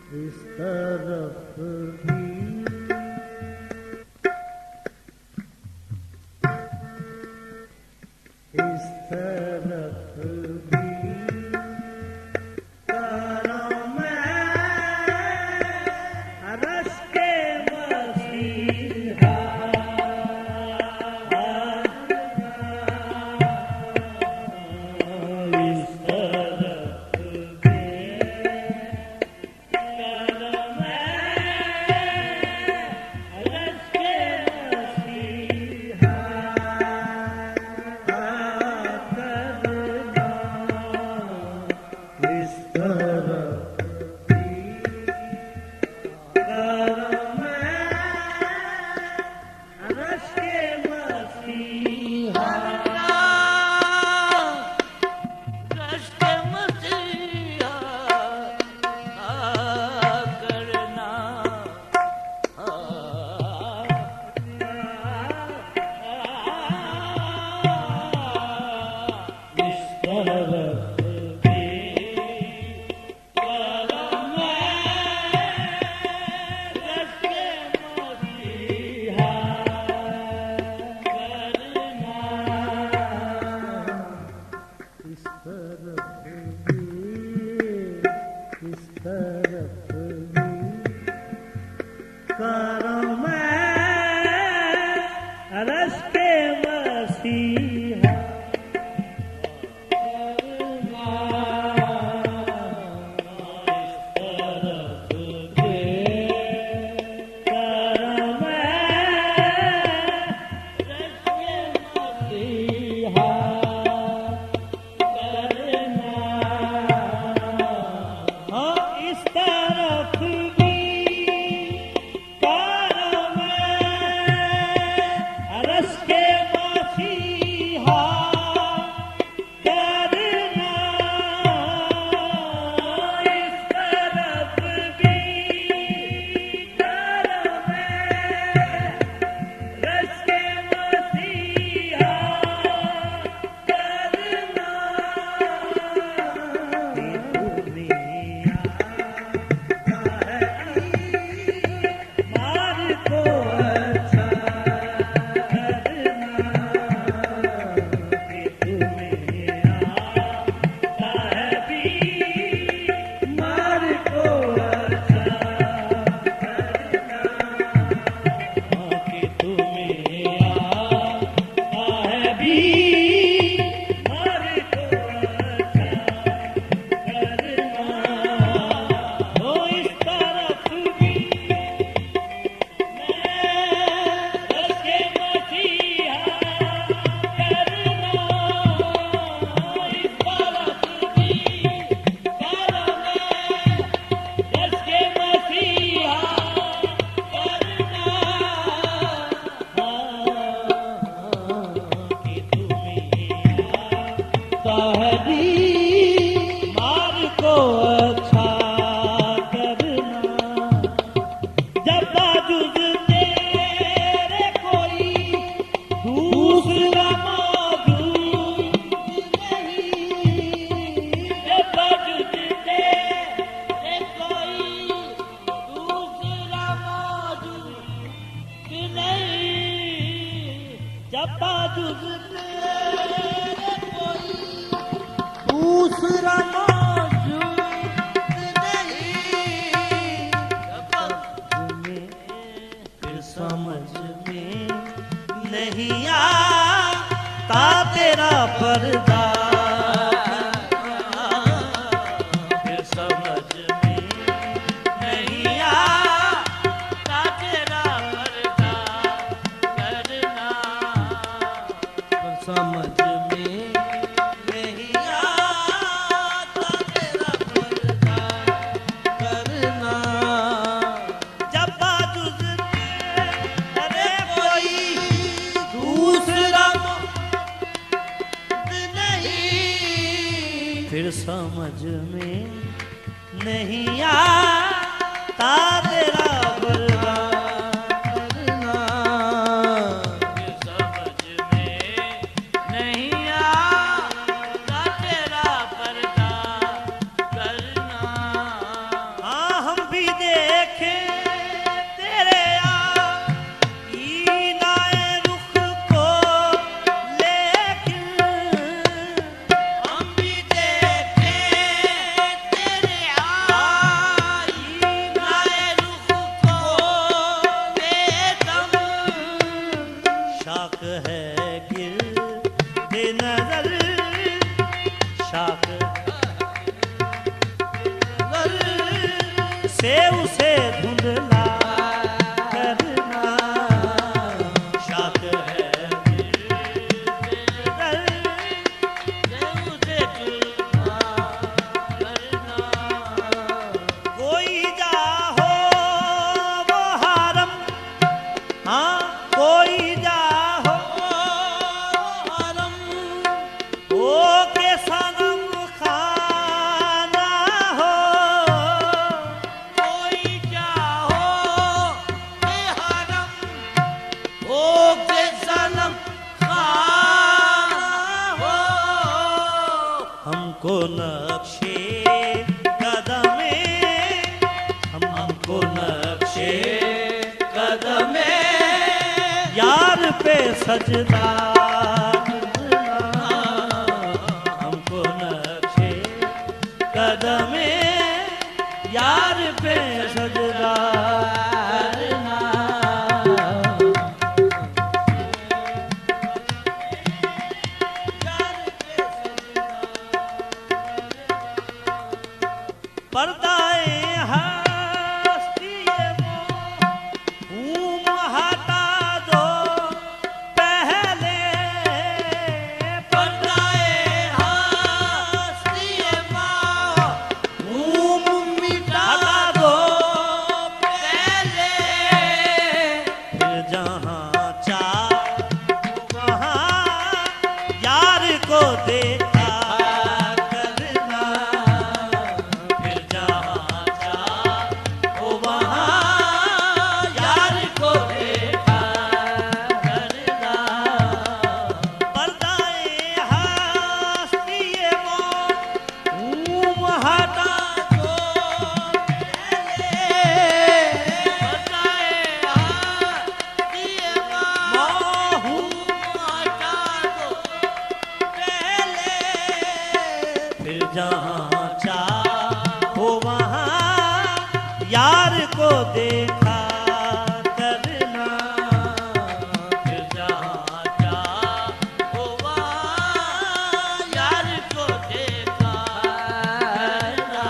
इस तरफ भी इस तरफ भी करो मैं रस के मसीहा इस तरफ भी करो मैं रस के मसीहा इस तरफ भी करो मैं रस के मसीहा रस के मसीहा करना इस तरफ भी करो मैं रस के मसीहा करना इस तरफ भी इस तरफ भी करो मैं रस के मसीहा दूसरा मौजूद नहीं, फिर समझ में नहीं आता तेरा पर्दा फिर समझ में नहीं आता तेरा पर्दा करना फिर समझ में नहीं आता तेरा पर्दा करना जब बाजुज अरे कोई दूसरा नहीं फिर समझ में नहीं आता तेरा पर्दा करना फिर समझ में नहीं आता तेरा पर्दा करना हाँ हम भी से उसे धुंधला करना, शाक है कोई जा हो वो हरम, हाँ कोई जा हो हरम, वो के सनम खाना हो, कोई चाहो के हरम हो के सनम खाना हो, हमको नक्शे कदमे, हमको नक्शे कदमे यार पे सजदा करना, हमको नक्शे कदमे यार पे सजदा करना। पर्दाए हस्ती वो हटा दो पहले, पर्दाए हस्ती माँ मिटा हटा दो पहले, फिर जहाँ चाह वहाँ यार को देखा करना, फिर जहाँ चाह वहाँ यार को देखा करना। पर्दाए हस्ती वो हटा दो पहले, पर्दाए हस्ती माहू हटा दो पहले, फिर जहाँ चाहो वहाँ यार को देखा करना, फिर जहाँ चाहो वहाँ यार को देखा करना।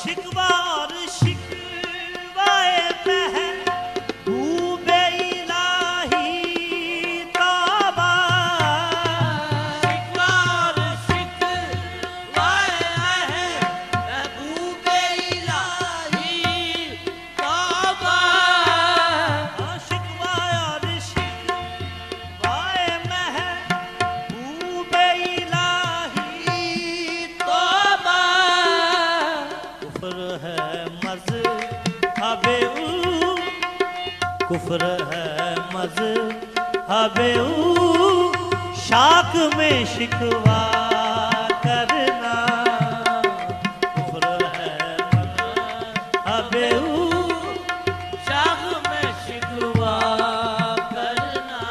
शिकवा और शिकवाए महबूबे इलाही तौबा, शिकवार शिकवाए हैं महबूबे इलाही तौबा, शिकवा और शिकवाए महबूबे इलाही तौबा, कुफ्र है मज़हबे कुफ्र है मज़हबे शाक में शिकवा करना, कुफ्र है मज़हबे शाख में शिकवा करना।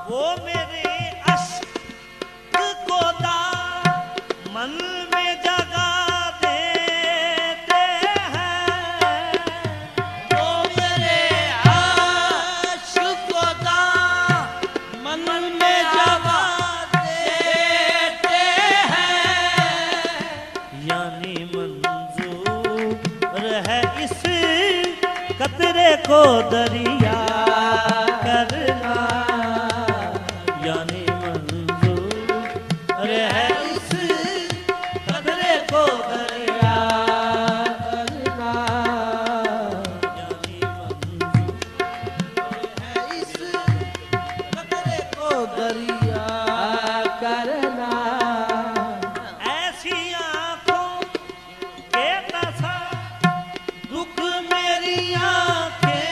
वो मेरे अश्क को दामन में जगा देते हैं, वो मेरे आशिक को दामन में जगा देते हैं, यानी मंजूर है इस कतरे को दरिया करना, यानी मंजूर है इस कतरे को दरिया करना, यानी मंजूर है इस कतरे को दरिया करना। ऐसी आंखों के नशा दुख मेरी आंखें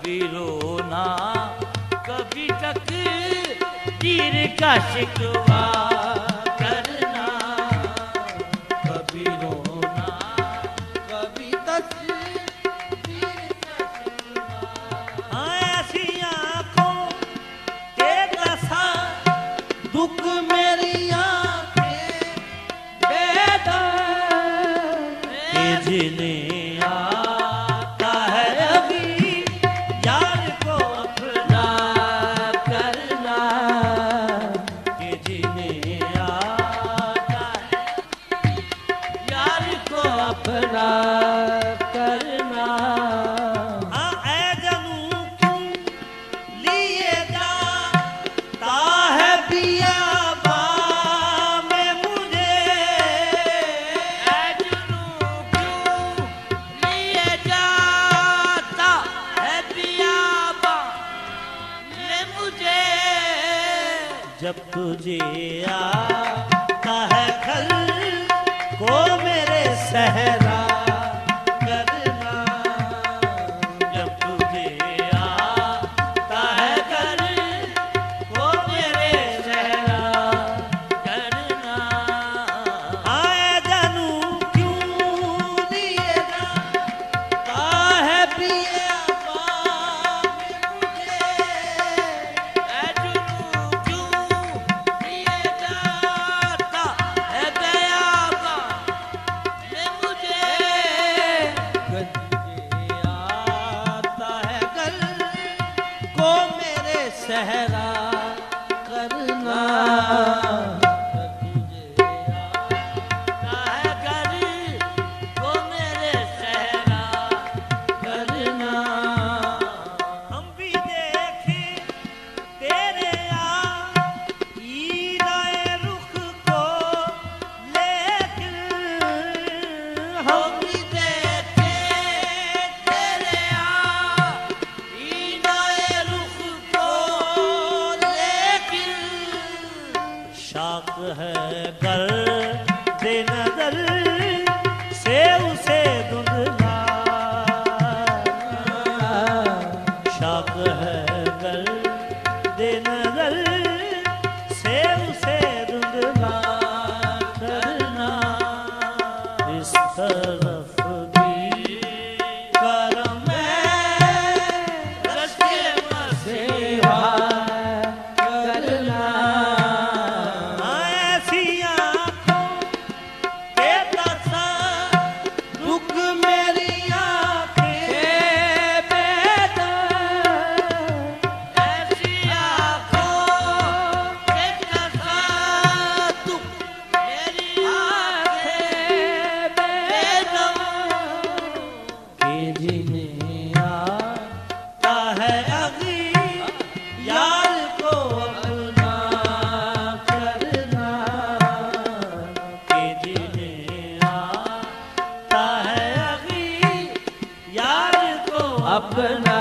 कभी रोना कभी तकदीर का शिकवा करना, कभी रोना कभी तस्वीर का शिकवा। हाँ ऐसी आंखों के दशा दुख मेरी आंखें बेदर्द के जिन्हें आता है अभी यार को अपना करना, के जिन्हें आता है यार को अपना करना। हाँ ऐ जनू क्यों लिए जाता है बियाबा में मुझे, ऐ जनू क्यों लिए जाता है बियाबा में मुझे, जब तुझे आता है खल को मेरे सहरा करना, जब तुझे आता है घर को मेरे सहरा करना। आए जानू क्यों लिए जाता है बियाबा में मुझे, ऐ जुनू क्यों लिए जाता है बियाबा में मुझे, गंजे आता है गल को मेरे सहरा करना। तुझे आता है घर को मेरे सहरा करना, हम भी देखें तेरे आईनाए रुख को, लेकिन हम भी देखें तेरे आईनाए रुख को, लेकिन शाक है कर दे नजर से उसे धुंधला, शाक है कर दे नजर से उसे धुंधला करना, इस तरफ भी करम है रस्ते सेवा करना। ऐसी आंखों के दशा दुख मेरी आंखें बेदर्द ऐसी आंखों के दशा तू मेरी आंखें बेदम के जिन्हें आता है अभी यार को अपना करना, के जिन्हें आता है अभी यार को अपना